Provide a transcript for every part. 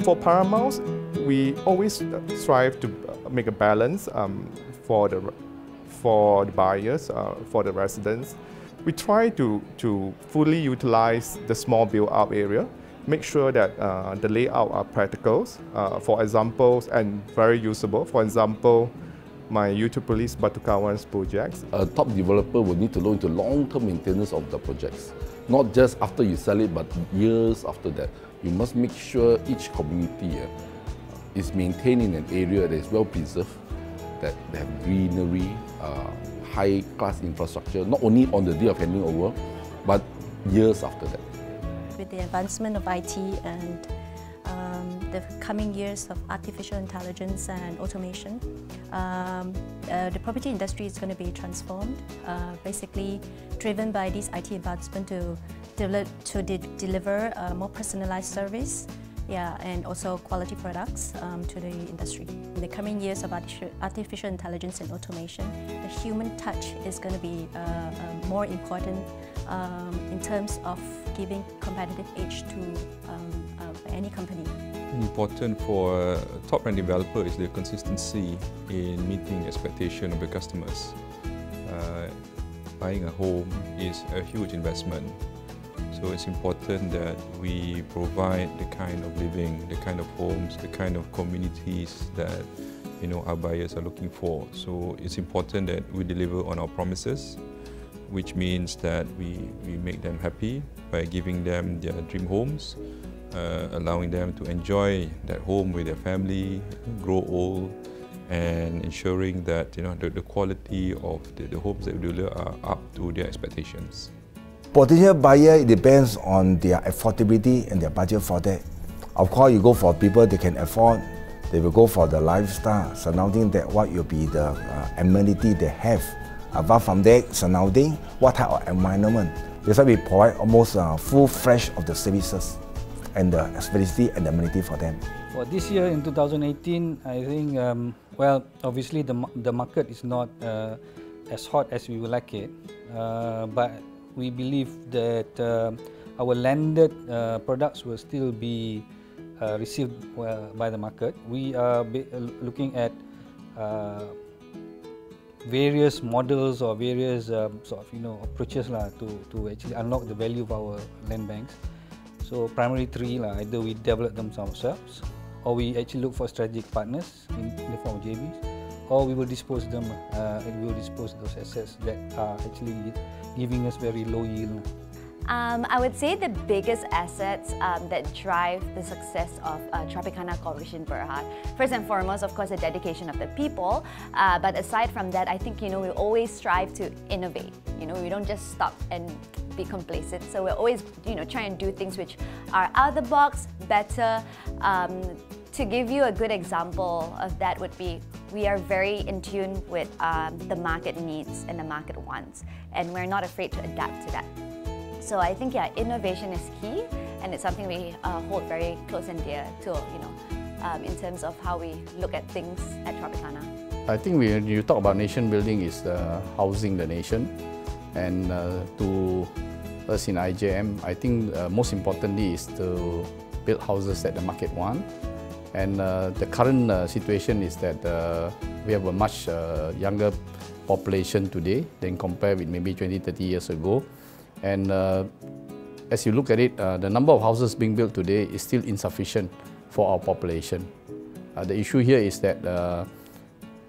for Paramount, we always strive to make a balance for the buyers, for the residents. We try to fully utilize the small build-out area, make sure that the layout are practical, for example, and very usable. For example, my Utopolis Batu Kawan's projects. A top developer will need to look into long-term maintenance of the projects. Not just after you sell it, but years after that. You must make sure each community is maintained in an area that is well preserved, that they have greenery, high-class infrastructure, not only on the day of handing over, but years after that. With the advancement of IT and the coming years of artificial intelligence and automation, the property industry is going to be transformed, basically driven by this IT advancement to deliver more personalized service, and also quality products to the industry. In the coming years of artificial intelligence and automation, the human touch is going to be more important in terms of giving competitive edge to any company. Important for a top-ranked developer is the consistency in meeting the expectation of the customers. Buying a home is a huge investment, so it's important that we provide the kind of living, the kind of homes, the kind of communities that our buyers are looking for. So it's important that we deliver on our promises, which means that we make them happy by giving them their dream homes, allowing them to enjoy that home with their family, grow old, and ensuring that the quality of the homes that we deliver are up to their expectations. Potential buyer, it depends on their affordability and their budget for that. Of course, you go for people they can afford, they will go for the lifestyle surrounding that, what will be the amenity they have. Apart from that, surrounding, what type of environment. That's why we provide almost full-fledged of the services and the facility and the amenity for them. For this year in 2018, I think, well, obviously the market is not as hot as we would like it, but we believe that our landed products will still be received well by the market. We are looking at various models or various sort of approaches to actually unlock the value of our land banks. So primarily three, either we develop them ourselves, or we actually look for strategic partners in the form of JVs, or we will dispose them. We will dispose those assets that are actually giving us very low yield. I would say the biggest assets that drive the success of Tropicana Corporation Berhad. First and foremost, of course, the dedication of the people. But aside from that, I think we always strive to innovate. We don't just stop and be complacent. So we're always trying to do things which are out of the box, better. To give you a good example of that would be, we are very in tune with the market needs and the market wants, and we're not afraid to adapt to that. So I think, innovation is key, and it's something we hold very close and dear to, in terms of how we look at things at Tropicana. I think when you talk about nation building, is housing the nation, and to us in IJM, I think most importantly is to build houses that the market want. And the current situation is that we have a much younger population today than compared with maybe 20-30 years ago. And as you look at it, the number of houses being built today is still insufficient for our population. The issue here is that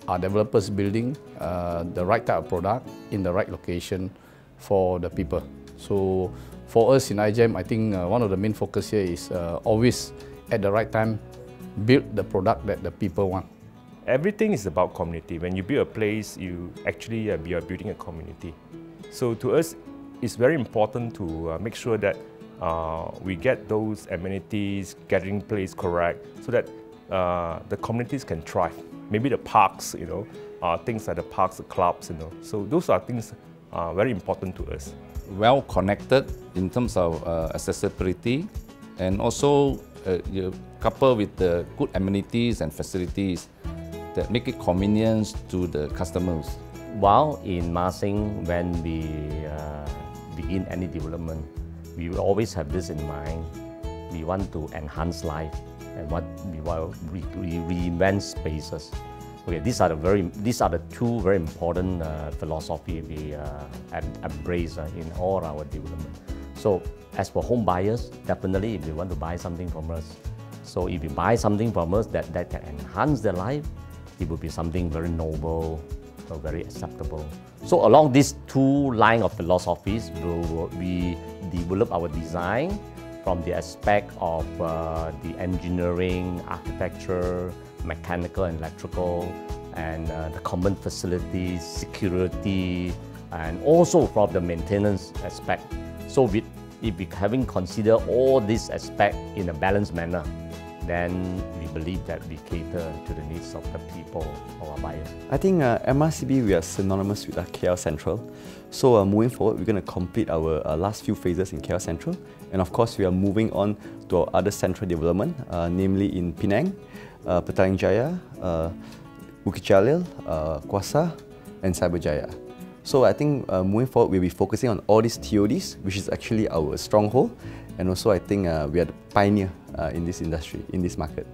our developers building the right type of product in the right location for the people. So for us in IJM, I think one of the main focus here is always at the right time build the product that the people want. Everything is about community. When you build a place, you actually are building a community. So to us, it's very important to make sure that we get those amenities, gathering place correct, so that the communities can thrive. Maybe the parks, things like the parks, the clubs, So those are things very important to us. Well connected in terms of accessibility, and also coupled with the good amenities and facilities that make it convenient to the customers. While in Masing, when we begin any development, we will always have this in mind. We want to enhance life and what we want to reinvent spaces. Okay, these are the two very important philosophy we embrace in all our development. So as for home buyers, definitely if they want to buy something from us, so if you buy something from us that can enhance their life, it will be something very noble, very acceptable. So along these two lines of philosophies, we develop our design from the aspect of the engineering, architecture, mechanical and electrical, and the common facilities, security, and also from the maintenance aspect. So if we having considered all these aspects in a balanced manner, then we believe that we cater to the needs of the people, of our buyers. I think MRCB, we are synonymous with KL Central. So moving forward, we're going to complete our last few phases in KL Central. And of course, we are moving on to our other central development, namely in Penang, Petaling Jaya, Bukit Jalil, Kuasa, and Cyberjaya. So I think moving forward, we'll be focusing on all these TODs, which is actually our stronghold. And also I think we are the pioneer in this industry, in this market.